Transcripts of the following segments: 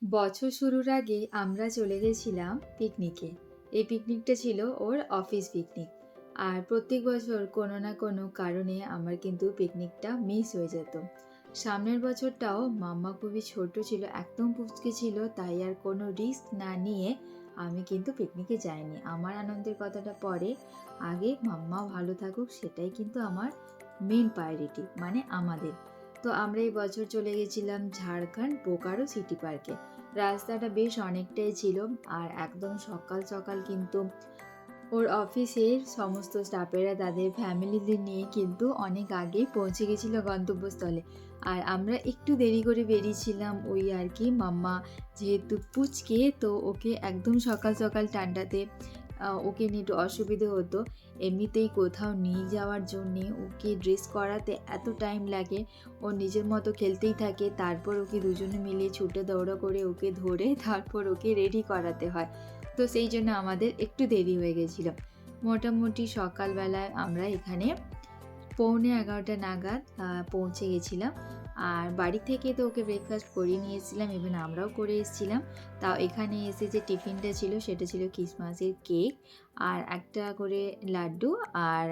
বছর শুরুর আগে আমরা চলে গেছিলাম পিকনিকে। এই পিকনিকটা ছিল ওর অফিস পিকনিক। আর প্রত্যেক বছর কোনো না কোনো কারণে আমার কিন্তু পিকনিকটা মিস হয়ে যেত। সামনের বছরটাও মাম্মা খুবই ছোট ছিল, একদম পুচকে ছিল, তাই আর কোনো রিস্ক না নিয়ে আমি কিন্তু পিকনিকে যাইনি। আমার আনন্দের কথাটা পরে, আগে মাম্মা ভালো থাকুক সেটাই কিন্তু আমার মেন প্রায়োরিটি, মানে আমাদের। তো আমরা এই বছর চলে গেছিলাম ঝাড়খণ্ড বোকারো সিটি পার্কে। রাস্তাটা বেশ অনেকটাই ছিল, আর একদম সকাল সকাল কিন্তু ওর অফিসের সমস্ত স্টাফেরা তাদের ফ্যামিলিদের নিয়ে কিন্তু অনেক আগেই পৌঁছে গেছিল গন্তব্যস্থলে। আর আমরা একটু দেরি করে বেরিয়েছিলাম, ওই আর কি মাম্মা যেহেতু পুচকে, তো ওকে একদম সকাল সকাল ঠান্ডাতে ওকে নিয়ে একটু অসুবিধে হতো। এমনিতেই কোথাও নিয়ে যাওয়ার জন্যে ওকে ড্রেস করাতে এত টাইম লাগে, ও নিজের মতো খেলতেই থাকে, তারপর ওকে দুজনে মিলে ছুটে দৌড়া করে ওকে ধরে তারপর ওকে রেডি করাতে হয়। তো সেই জন্য আমাদের একটু দেরি হয়ে গেছিলো। মোটামুটি সকালবেলায় আমরা এখানে 11:45 নাগাদ পৌঁছে গেছিলাম। আর বাড়ি থেকে তো ওকে ব্রেকফাস্ট করিয়ে নিয়ে এসেছিলাম, ইভেন আমরাও করে এসেছিলাম। তাও এখানে এসে যে টিফিনটা ছিল সেটা ছিল ক্রিসমাসের কেক আর একটা করে লাড্ডু, আর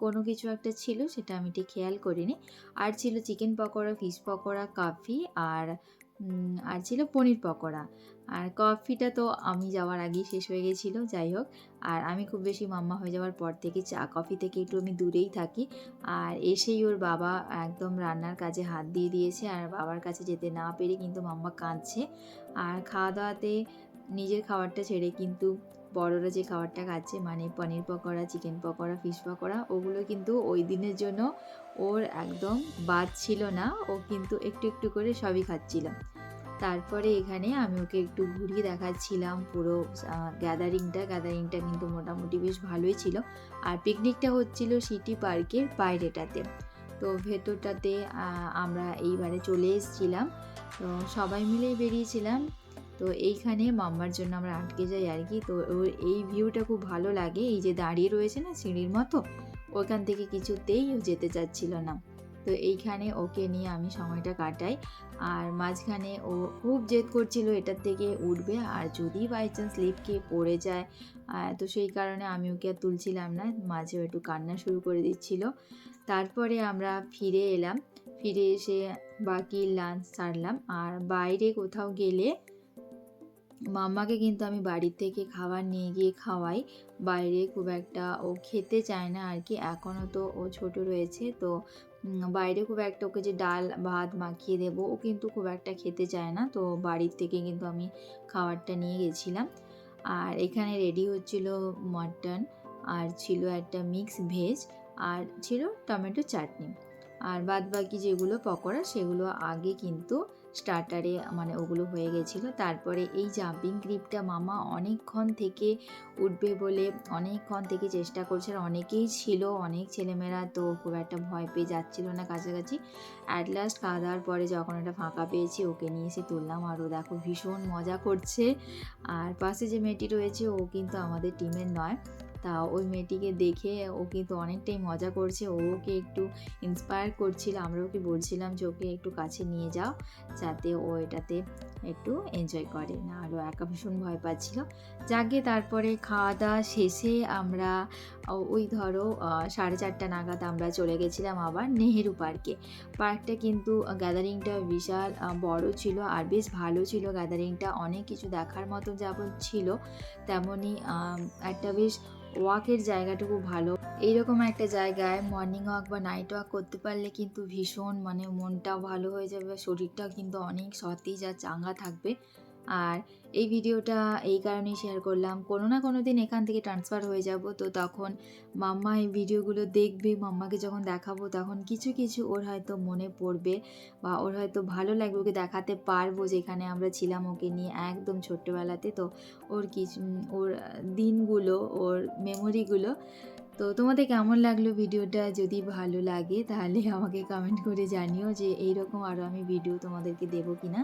কোনো কিছু একটা ছিল সেটা আমি ঠিক খেয়াল করিনি। আর ছিল chicken pakora, fish pakora, coffee, আর ছিল পনির পকোড়া। আর কফিটা তো আমি যাওয়ার আগেই শেষ হয়ে গেছিলো, যাই হোক। আর আমি খুব বেশি মাম্মা হয়ে যাওয়ার পর থেকে চা কফি থেকে একটু আমি দূরেই থাকি। আর এসেই ওর বাবা একদম রান্নার কাজে হাত দিয়ে দিয়েছে, আর বাবার কাছে যেতে না পেরে কিন্তু মাম্মা কাঁদছে। আর খাওয়া দাওয়াতে নিজের খাবারটা ছেড়ে কিন্তু বড়রা যে খাবারটা খাচ্ছে, মানে পনির পকোড়া, চিকেন পকোড়া, ফিশ পকোড়া, ওগুলো কিন্তু ওই দিনের জন্য ওর একদম বাদ ছিল না। ও কিন্তু একটু একটু করে সবই খাচ্ছিল। তারপরে এখানে আমি ওকে একটু ঘুরিয়ে দেখাচ্ছিলাম পুরো গ্যাদারিংটা কিন্তু মোটামুটি বেশ ভালোই ছিল। আর পিকনিকটা হচ্ছিল সিটি পার্কের বাইরেটাতে। তো ভেতরটাতে আমরা এইবারে চলে এসেছিলাম। তো সবাই মিলেই বেরিয়েছিলাম। তো এইখানে মাম্মার জন্য আমরা আটকে যাই আর কি। তো ওর এই ভিউটা খুব ভালো লাগে, এই যে দাঁড়িয়ে রয়েছে না সিঁড়ির মতো, ওখান থেকে কিছুতেই ও যেতে চাচ্ছিল না। তো এইখানে ওকে নিয়ে আমি সময়টা কাটাই। আর মাঝখানে ও খুব জেদ করছিল এটার থেকে উঠবে, আর যদি বাই চান্স স্লিপ খেয়ে পড়ে যায়, তো সেই কারণে আমি ওকে আর তুলছিলাম না, মাঝেও একটু কান্না শুরু করে দিচ্ছিল। তারপরে আমরা ফিরে এলাম, ফিরে এসে বাকি লাঞ্চ সারলাম। আর বাইরে কোথাও গেলে মাম্মাকে কিন্তু আমি বাড়ির থেকে খাবার নিয়ে গিয়ে খাওয়াই। বাইরে খুব একটা ও খেতে চায় না আর কি, এখনও তো ও ছোট রয়েছে। তো বাইরে খুব একটা ওকে যে ডাল ভাত মাখিয়ে দেবো, ও কিন্তু খুব একটা খেতে চায় না। তো বাড়ির থেকে কিন্তু আমি খাবারটা নিয়ে গেছিলাম। আর এখানে রেডি হচ্ছিল মাটন, আর ছিল একটা মিক্স ভেজ, আর ছিল টমেটো চাটনি। আর বাদবাকি যেগুলো পকোড়া সেগুলো আগে কিন্তু স্টার্টারে, মানে ওগুলো হয়ে গেছিলো। তারপরে এই জাম্পিং ক্লিপটা মামা অনেকক্ষণ থেকে উঠবে বলে অনেকক্ষণ থেকে চেষ্টা করছে, আর অনেকেই ছিল, অনেক ছেলেমেয়েরা, তো খুব একটা ভয় পেয়ে যাচ্ছিলো না কাছাকাছি। অ্যাট লাস্ট খাওয়া দাওয়ার পরে যখন একটা ফাঁকা পেয়েছি ওকে নিয়ে এসে তুললাম, আর ও দেখো ভীষণ মজা করছে। আর পাশে যে মেয়েটি রয়েছে ও কিন্তু আমাদের টিমের নয়, তা ওই মেয়েটিকে দেখে ও কিন্তু অনেকটাই মজা করছে, ওকে একটু ইন্সপায়ার করছিল। আমরা ওকে বলছিলাম যে ওকে একটু কাছে নিয়ে যাও যাতে ও এটাতে একটু এনজয় করে, না হলে একা ভীষণ ভয় পাচ্ছিল। যাকে তারপরে খাওয়া দাওয়া শেষে আমরা ওই ধরো 4:30 নাগাদ আমরা চলে গেছিলাম আবার নেহেরু পার্কে। পার্কটা কিন্তু গ্যাদারিংটা বিশাল বড় ছিল, আর বেশ ভালো ছিল গ্যাদারিংটা, অনেক কিছু দেখার মতো যেমন ছিল তেমনই একটা বেশ ওয়াকের জায়গাটুকু ভালো। এইরকম একটা জায়গায় মর্নিং ওয়াক বা নাইট ওয়াক করতে পারলে কিন্তু ভীষণ, মানে মনটাও ভালো হয়ে যাবে, শরীরটাও কিন্তু অনেক সতেজ আর চাঙ্গা থাকবে। আর এই ভিডিওটা এই কারণেই শেয়ার করলাম, কোনো না কোনো দিন এখান থেকে ট্রান্সফার হয়ে যাব, তো তখন মাম্মা এই ভিডিওগুলো দেখবে, মাম্মাকে যখন দেখাবো তখন কিছু কিছু ওর হয়তো মনে পড়বে, বা ওর হয়তো ভালো লাগবে, ওকে দেখাতে পারবো যেখানে আমরা ছিলাম ওকে নিয়ে একদম ছোট্টবেলাতে। তো ওর কিছু ওর দিনগুলো, ওর মেমোরিগুলো। তো তোমাদের কেমন লাগলো ভিডিওটা? যদি ভালো লাগে তাহলে আমাকে কমেন্ট করে জানিও যে এইরকম আরও আমি ভিডিও তোমাদেরকে দেবো কিনা।